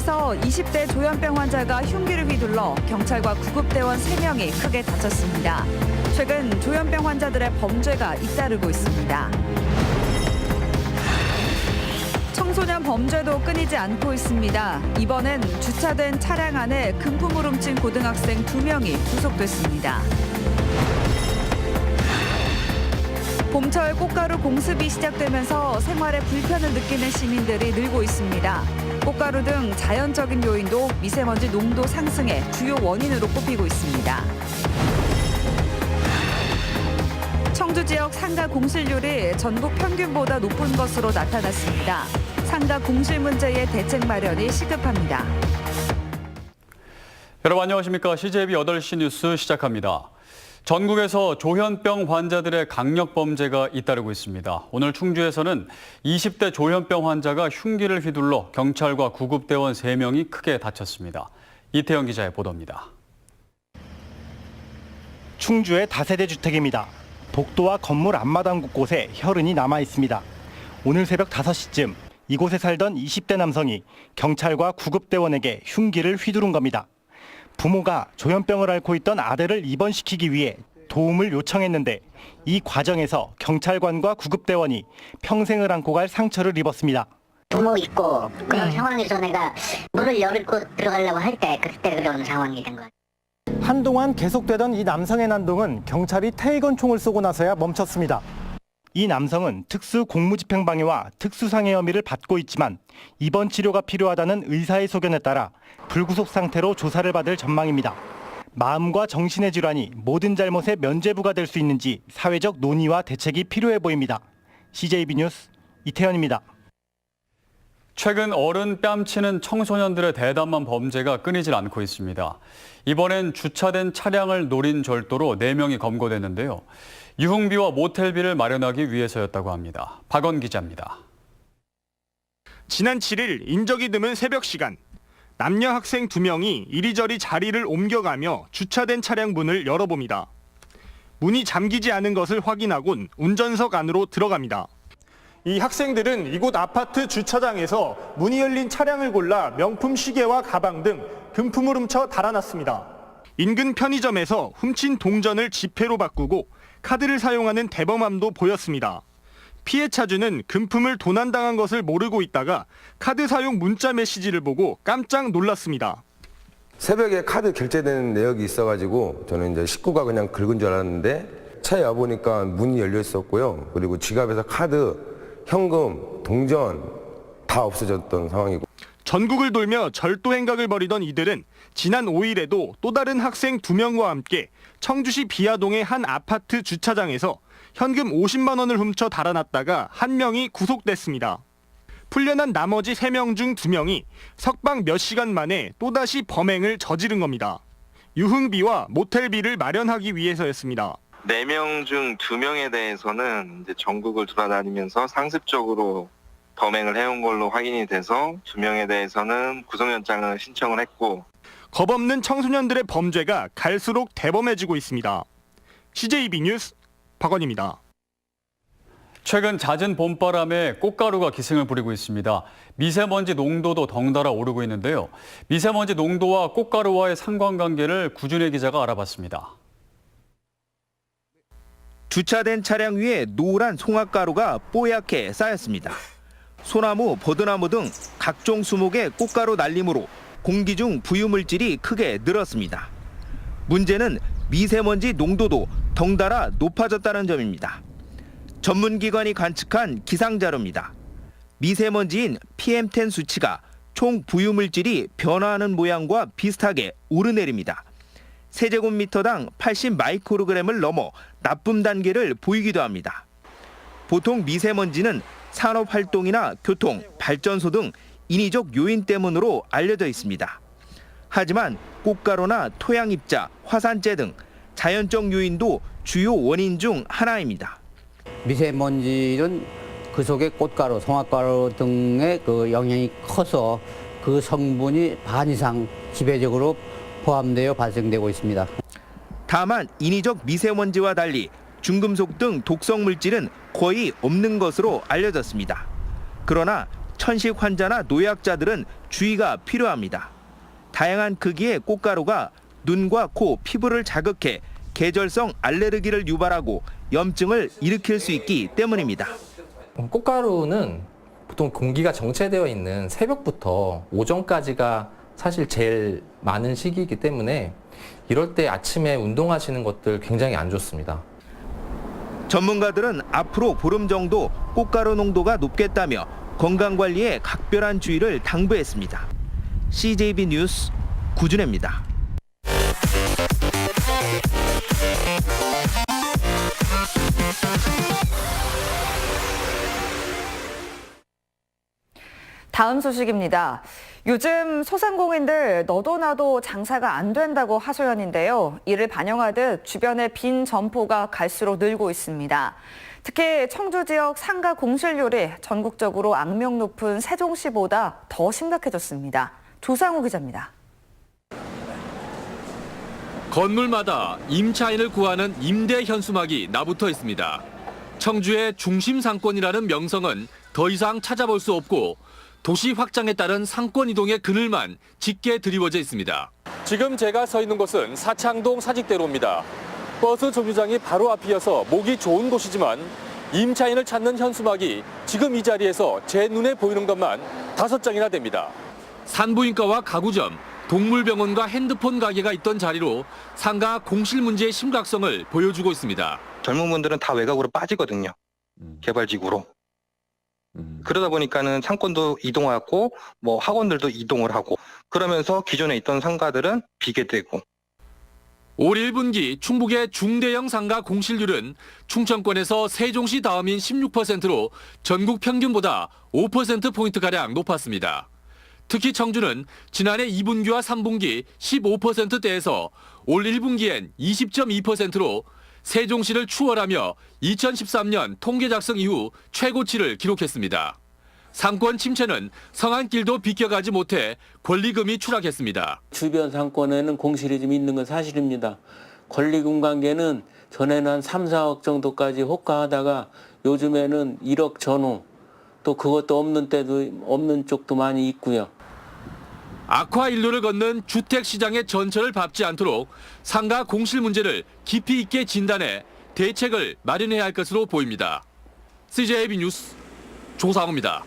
청주에서 20대 조현병 환자가 흉기를 휘둘러 경찰과 구급대원 3명이 크게 다쳤습니다. 최근 조현병 환자들의 범죄가 잇따르고 있습니다. 청소년 범죄도 끊이지 않고 있습니다. 이번엔 주차된 차량 안에 금품을 훔친 고등학생 2명이 구속됐습니다. 봄철 꽃가루 공습이 시작되면서 생활에 불편을 느끼는 시민들이 늘고 있습니다. 꽃가루 등 자연적인 요인도 미세먼지 농도 상승의 주요 원인으로 꼽히고 있습니다. 청주 지역 상가 공실률이 전국 평균보다 높은 것으로 나타났습니다. 상가 공실 문제의 대책 마련이 시급합니다. 여러분 안녕하십니까? CJB 8시 뉴스 시작합니다. 전국에서 조현병 환자들의 강력 범죄가 잇따르고 있습니다. 오늘 충주에서는 20대 조현병 환자가 흉기를 휘둘러 경찰과 구급대원 3명이 크게 다쳤습니다. 이태영 기자의 보도입니다. 충주의 다세대 주택입니다. 복도와 건물 앞마당 곳곳에 혈흔이 남아 있습니다. 오늘 새벽 5시쯤 이곳에 살던 20대 남성이 경찰과 구급대원에게 흉기를 휘두른 겁니다. 부모가 조현병을 앓고 있던 아들을 입원시키기 위해 도움을 요청했는데 이 과정에서 경찰관과 구급대원이 평생을 안고 갈 상처를 입었습니다. 부모 있고 그런 상황에서 내가 문을 열고 들어가려고 할 때 그때 그런 상황이 된 거야. 한동안 계속되던 이 남성의 난동은 경찰이 태이건 총을 쏘고 나서야 멈췄습니다. 이 남성은 특수 공무집행방해와 특수상해 혐의를 받고 있지만 입원 치료가 필요하다는 의사의 소견에 따라 불구속 상태로 조사를 받을 전망입니다. 마음과 정신의 질환이 모든 잘못의 면죄부가 될 수 있는지 사회적 논의와 대책이 필요해 보입니다. CJB 뉴스 이태현입니다. 최근 어른 뺨치는 청소년들의 대담한 범죄가 끊이질 않고 있습니다. 이번엔 주차된 차량을 노린 절도로 4명이 검거됐는데요. 유흥비와 모텔비를 마련하기 위해서였다고 합니다. 박원 기자입니다. 지난 7일 인적이 드문 새벽 시간, 남녀 학생 2명이 이리저리 자리를 옮겨가며 주차된 차량 문을 열어봅니다. 문이 잠기지 않은 것을 확인하곤 운전석 안으로 들어갑니다. 이 학생들은 이곳 아파트 주차장에서 문이 열린 차량을 골라 명품 시계와 가방 등 금품을 훔쳐 달아났습니다. 인근 편의점에서 훔친 동전을 지폐로 바꾸고 카드를 사용하는 대범함도 보였습니다. 피해 차주는 금품을 도난당한 것을 모르고 있다가 카드 사용 문자 메시지를 보고 깜짝 놀랐습니다. 새벽에 카드 결제되는 내역이 있어가지고 저는 이제 식구가 그냥 긁은 줄 알았는데 차에 와보니까 문이 열려 있었고요. 그리고 지갑에서 카드, 현금, 동전 다 없어졌던 상황이고. 전국을 돌며 절도 행각을 벌이던 이들은 지난 5일에도 또 다른 학생 2명과 함께 청주시 비아동의 한 아파트 주차장에서 현금 50만 원을 훔쳐 달아났다가 1명이 구속됐습니다. 풀려난 나머지 3명 중 2명이 석방 몇 시간 만에 또다시 범행을 저지른 겁니다. 유흥비와 모텔비를 마련하기 위해서였습니다. 4명 중 2명에 대해서는 이제 전국을 돌아다니면서 상습적으로 범행을 해온 걸로 확인이 돼서 2명에 대해서는 구속영장을 신청을 했고, 겁없는 청소년들의 범죄가 갈수록 대범해지고 있습니다. CJB 뉴스 박원입니다. 최근 잦은 봄바람에 꽃가루가 기승을 부리고 있습니다. 미세먼지 농도도 덩달아 오르고 있는데요. 미세먼지 농도와 꽃가루와의 상관관계를 구준혜 기자가 알아봤습니다. 주차된 차량 위에 노란 송화가루가 뽀얗게 쌓였습니다. 소나무, 버드나무 등 각종 수목의 꽃가루 날림으로 공기 중 부유물질이 크게 늘었습니다. 문제는 미세먼지 농도도 덩달아 높아졌다는 점입니다. 전문기관이 관측한 기상자료입니다. 미세먼지인 PM10 수치가 총 부유물질이 변화하는 모양과 비슷하게 오르내립니다. 세제곱미터당 80 마이크로그램을 넘어 나쁨 단계를 보이기도 합니다. 보통 미세먼지는 산업활동이나 교통, 발전소 등 인위적 요인 때문으로 알려져 있습니다. 하지만 꽃가루나 토양입자, 화산재 등 자연적 요인도 주요 원인 중 하나입니다. 미세먼지는 그 속에 꽃가루, 송화가루 등의 그 영향이 커서 그 성분이 반 이상 지배적으로 포함되어 발생되고 있습니다. 다만 인위적 미세먼지와 달리 중금속 등 독성 물질은 거의 없는 것으로 알려졌습니다. 그러나 천식 환자나 노약자들은 주의가 필요합니다. 다양한 크기의 꽃가루가 눈과 코, 피부를 자극해 계절성 알레르기를 유발하고 염증을 일으킬 수 있기 때문입니다. 꽃가루는 보통 공기가 정체되어 있는 새벽부터 오전까지가 사실 제일 많은 시기이기 때문에 이럴 때 아침에 운동하시는 것들 굉장히 안 좋습니다. 전문가들은 앞으로 보름 정도 꽃가루 농도가 높겠다며 건강관리에 각별한 주의를 당부했습니다. CJB 뉴스 구준혜입니다. 다음 소식입니다. 요즘 소상공인들 너도 나도 장사가 안 된다고 하소연인데요. 이를 반영하듯 주변의 빈 점포가 갈수록 늘고 있습니다. 특히 청주 지역 상가 공실률이 전국적으로 악명 높은 세종시보다 더 심각해졌습니다. 조상우 기자입니다. 건물마다 임차인을 구하는 임대 현수막이 나붙어 있습니다. 청주의 중심 상권이라는 명성은 더 이상 찾아볼 수 없고 도시 확장에 따른 상권 이동의 그늘만 짙게 드리워져 있습니다. 지금 제가 서 있는 곳은 사창동 사직대로입니다. 버스 정류장이 바로 앞이어서 보기 좋은 곳이지만 임차인을 찾는 현수막이 지금 이 자리에서 제 눈에 보이는 것만 5장이나 됩니다. 산부인과와 가구점, 동물병원과 핸드폰 가게가 있던 자리로 상가 공실 문제의 심각성을 보여주고 있습니다. 젊은 분들은 다 외곽으로 빠지거든요. 개발지구로. 그러다 보니까는 상권도 이동하고 뭐 학원들도 이동을 하고 그러면서 기존에 있던 상가들은 비게 되고. 올 1분기 충북의 중대형 상가 공실률은 충청권에서 세종시 다음인 16%로 전국 평균보다 5%포인트가량 높았습니다. 특히 청주는 지난해 2분기와 3분기 15%대에서 올 1분기엔 20.2%로 세종시를 추월하며 2013년 통계 작성 이후 최고치를 기록했습니다. 상권 침체는 성안길도 비껴가지 못해 권리금이 추락했습니다. 주변 상권에는 공실이 좀 있는 건 사실입니다. 권리금 관계는 전에는 한 3, 4억 정도까지 호가하다가 요즘에는 1억 전후 또 그것도 없는 때도 없는 쪽도 많이 있고요. 악화 인로를 걷는 주택시장의 전철을 밟지 않도록 상가 공실 문제를 깊이 있게 진단해 대책을 마련해야 할 것으로 보입니다. CJB 뉴스 조상우입니다.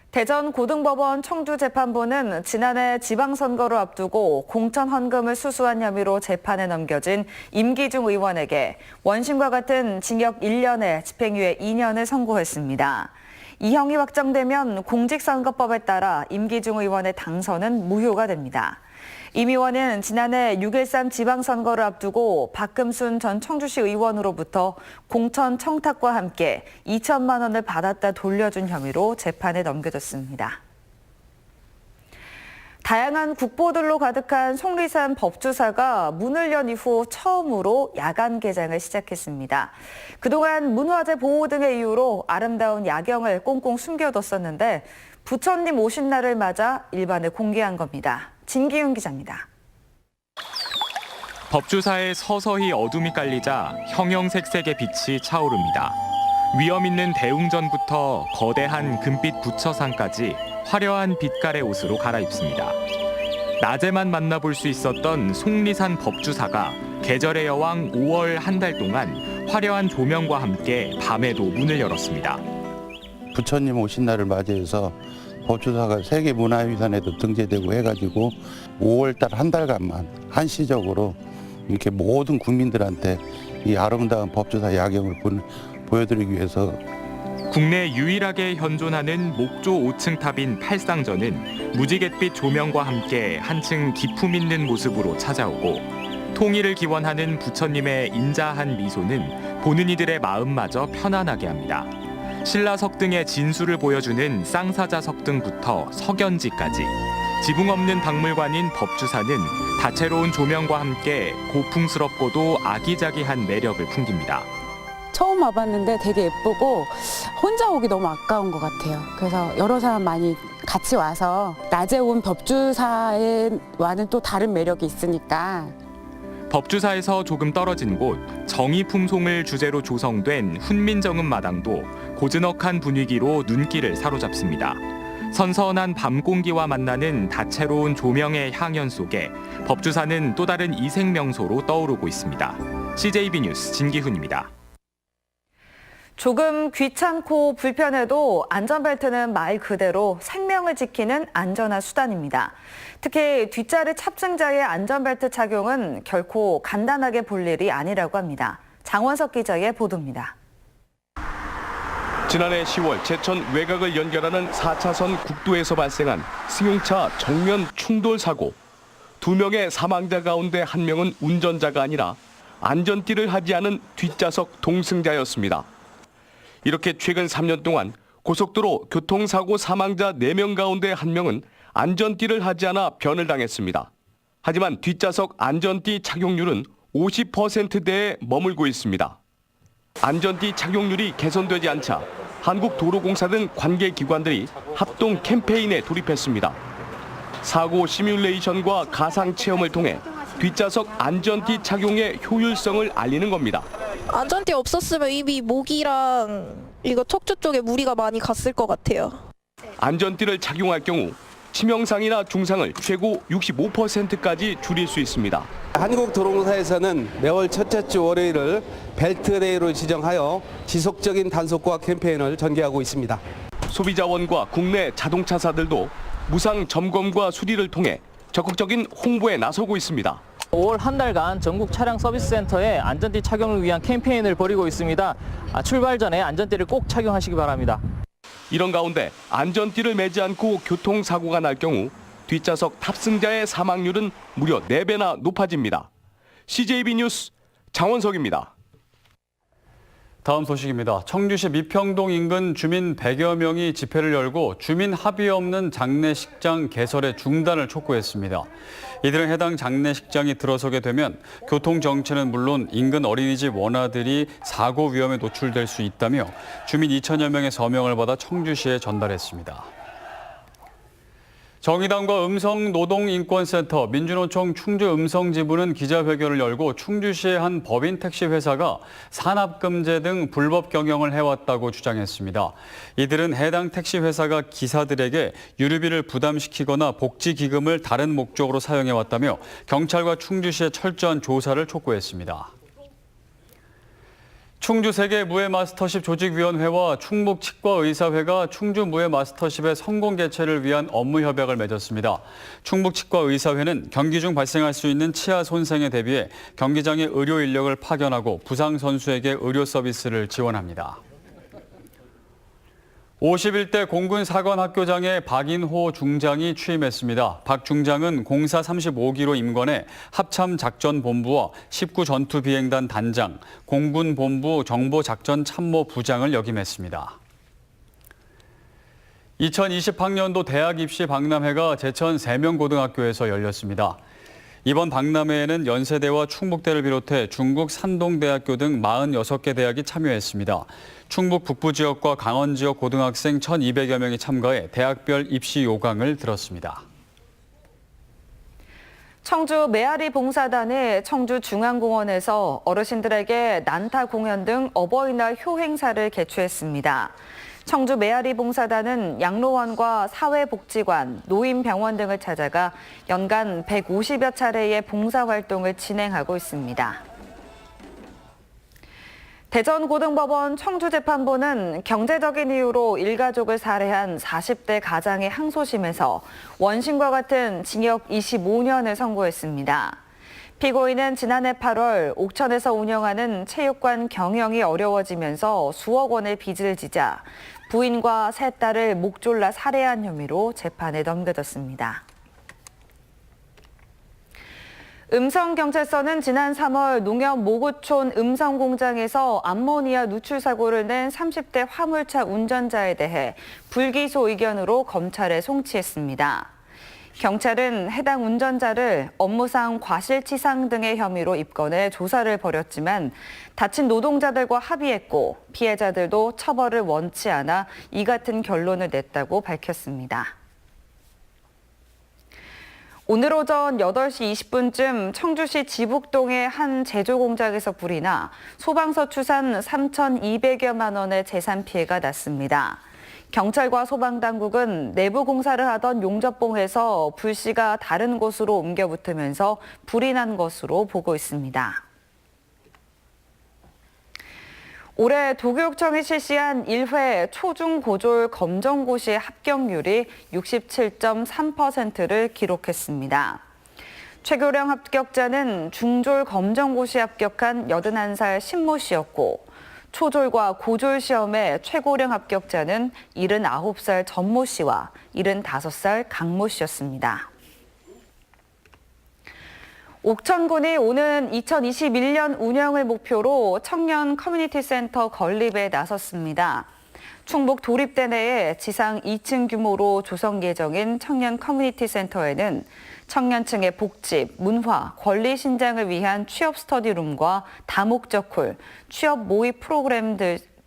대전고등법원 청주재판부는 지난해 지방선거를 앞두고 공천 헌금을 수수한 혐의로 재판에 넘겨진 임기중 의원에게 원심과 같은 징역 1년에 집행유예 2년을 선고했습니다. 이 형이 확정되면 공직선거법에 따라 임기중 의원의 당선은 무효가 됩니다. 임 의원은 지난해 6.13 지방선거를 앞두고 박금순 전 청주시 의원으로부터 공천 청탁과 함께 2천만 원을 받았다 돌려준 혐의로 재판에 넘겨졌습니다. 다양한 국보들로 가득한 속리산 법주사가 문을 연 이후 처음으로 야간 개장을 시작했습니다. 그동안 문화재 보호 등의 이유로 아름다운 야경을 꽁꽁 숨겨뒀었는데 부처님 오신 날을 맞아 일반에 공개한 겁니다. 진기윤 기자입니다. 법주사에 서서히 어둠이 깔리자 형형색색의 빛이 차오릅니다. 위험 있는 대웅전부터 거대한 금빛 부처상까지 화려한 빛깔의 옷으로 갈아입습니다. 낮에만 만나볼 수 있었던 속리산 법주사가 계절의 여왕 5월 한 달 동안 화려한 조명과 함께 밤에도 문을 열었습니다. 부처님 오신 날을 맞이해서 법주사가 세계문화유산에도 등재되고 해가지고 5월 달 한 달간만 한시적으로 이렇게 모든 국민들한테 이 아름다운 법주사 야경을 보여드리기 위해서 국내 유일하게 현존하는 목조 5층 탑인 팔상전은 무지갯빛 조명과 함께 한층 기품 있는 모습으로 찾아오고 통일을 기원하는 부처님의 인자한 미소는 보는 이들의 마음마저 편안하게 합니다. 신라석 등의 진수를 보여주는 쌍사자석 등부터 석연지까지 지붕 없는 박물관인 법주사는 다채로운 조명과 함께 고풍스럽고도 아기자기한 매력을 풍깁니다. 처음 와봤는데 되게 예쁘고 혼자 오기 너무 아까운 것 같아요. 그래서 여러 사람 많이 같이 와서 낮에 온 법주사와는 또 다른 매력이 있으니까. 법주사에서 조금 떨어진 곳 정의품송을 주제로 조성된 훈민정음 마당도 고즈넉한 분위기로 눈길을 사로잡습니다. 선선한 밤 공기와 만나는 다채로운 조명의 향연 속에 법주사는 또 다른 이색 명소로 떠오르고 있습니다. CJB 뉴스 진기훈입니다. 조금 귀찮고 불편해도 안전벨트는 말 그대로 생명을 지키는 안전한 수단입니다. 특히 뒷자리 탑승자의 안전벨트 착용은 결코 간단하게 볼 일이 아니라고 합니다. 장원석 기자의 보도입니다. 지난해 10월 제천 외곽을 연결하는 4차선 국도에서 발생한 승용차 정면 충돌 사고. 2명의 사망자 가운데 1명은 운전자가 아니라 안전띠를 하지 않은 뒷좌석 동승자였습니다. 이렇게 최근 3년 동안 고속도로 교통사고 사망자 4명 가운데 1명은 안전띠를 하지 않아 변을 당했습니다. 하지만 뒷좌석 안전띠 착용률은 50%대에 머물고 있습니다. 안전띠 착용률이 개선되지 않자 한국도로공사 등 관계기관들이 합동 캠페인에 돌입했습니다. 사고 시뮬레이션과 가상 체험을 통해 뒷좌석 안전띠 착용의 효율성을 알리는 겁니다. 안전띠 없었으면 이미 목이랑 이거 척추 쪽에 무리가 많이 갔을 것 같아요. 안전띠를 착용할 경우 치명상이나 중상을 최고 65%까지 줄일 수 있습니다. 한국도로공사에서는 매월 첫째 주 월요일을 벨트데이로 지정하여 지속적인 단속과 캠페인을 전개하고 있습니다. 소비자원과 국내 자동차사들도 무상 점검과 수리를 통해 적극적인 홍보에 나서고 있습니다. 5월 한 달간 전국 차량 서비스 센터에 안전띠 착용을 위한 캠페인을 벌이고 있습니다. 출발 전에 안전띠를 꼭 착용하시기 바랍니다. 이런 가운데 안전띠를 매지 않고 교통사고가 날 경우 뒷좌석 탑승자의 사망률은 무려 4배나 높아집니다. CJB 뉴스 장원석입니다. 다음 소식입니다. 청주시 미평동 인근 주민 100여 명이 집회를 열고 주민 합의 없는 장례식장 개설의 중단을 촉구했습니다. 이들은 해당 장례식장이 들어서게 되면 교통정체는 물론 인근 어린이집 원아들이 사고 위험에 노출될 수 있다며 주민 2천여 명의 서명을 받아 청주시에 전달했습니다. 정의당과 음성노동인권센터, 민주노총 충주음성지부는 기자회견을 열고 충주시의 한 법인 택시 회사가 산업금제 등 불법 경영을 해왔다고 주장했습니다. 이들은 해당 택시 회사가 기사들에게 유류비를 부담시키거나 복지기금을 다른 목적으로 사용해왔다며 경찰과 충주시의 철저한 조사를 촉구했습니다. 충주 세계무예마스터십 조직위원회와 충북치과의사회가 충주무예마스터십의 성공 개최를 위한 업무 협약을 맺었습니다. 충북치과의사회는 경기 중 발생할 수 있는 치아 손상에 대비해 경기장에 의료 인력을 파견하고 부상 선수에게 의료 서비스를 지원합니다. 51대 공군사관학교장에 박인호 중장이 취임했습니다. 박 중장은 공사 35기로 임관해 합참작전본부와 19전투비행단 단장, 공군본부 정보작전참모부장을 역임했습니다. 2020학년도 대학 입시 박람회가 제천 세명고등학교에서 열렸습니다. 이번 박람회에는 연세대와 충북대를 비롯해 중국 산동대학교 등 46개 대학이 참여했습니다. 충북 북부 지역과 강원 지역 고등학생 1,200여 명이 참가해 대학별 입시 요강을 들었습니다. 청주 메아리 봉사단이 청주중앙공원에서 어르신들에게 난타 공연 등 어버이날 효 행사를 개최했습니다. 청주 메아리 봉사단은 양로원과 사회복지관, 노인병원 등을 찾아가 연간 150여 차례의 봉사활동을 진행하고 있습니다. 대전고등법원 청주재판부는 경제적인 이유로 일가족을 살해한 40대 가장의 항소심에서 원심과 같은 징역 25년을 선고했습니다. 피고인은 지난해 8월 옥천에서 운영하는 체육관 경영이 어려워지면서 수억 원의 빚을 지자 부인과 세 딸을 목 졸라 살해한 혐의로 재판에 넘겨졌습니다. 음성경찰서는 지난 3월 농협 모구촌 음성공장에서 암모니아 누출 사고를 낸 30대 화물차 운전자에 대해 불기소 의견으로 검찰에 송치했습니다. 경찰은 해당 운전자를 업무상 과실치상 등의 혐의로 입건해 조사를 벌였지만 다친 노동자들과 합의했고 피해자들도 처벌을 원치 않아 이 같은 결론을 냈다고 밝혔습니다. 오늘 오전 8시 20분쯤 청주시 지북동의 한 제조 공장에서 불이 나 소방서 추산 3,200여만 원의 재산 피해가 났습니다. 경찰과 소방당국은 내부 공사를 하던 용접봉에서 불씨가 다른 곳으로 옮겨 붙으면서 불이 난 것으로 보고 있습니다. 올해 도교육청이 실시한 1회 초중고졸 검정고시 합격률이 67.3%를 기록했습니다. 최고령 합격자는 중졸 검정고시 합격한 81살 신모 씨였고 초졸과 고졸 시험의 최고령 합격자는 79살 전모 씨와 75살 강모 씨였습니다. 옥천군이 오는 2021년 운영을 목표로 청년 커뮤니티 센터 건립에 나섰습니다. 충북 도립대 내에 지상 2층 규모로 조성 예정인 청년 커뮤니티 센터에는 청년층의 복지, 문화, 권리 신장을 위한 취업 스터디룸과 다목적 홀, 취업 모의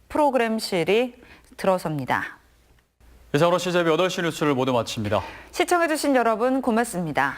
프로그램실이 들어섭니다. 이상으로 CJB 8시 뉴스를 모두 마칩니다. 시청해주신 여러분 고맙습니다.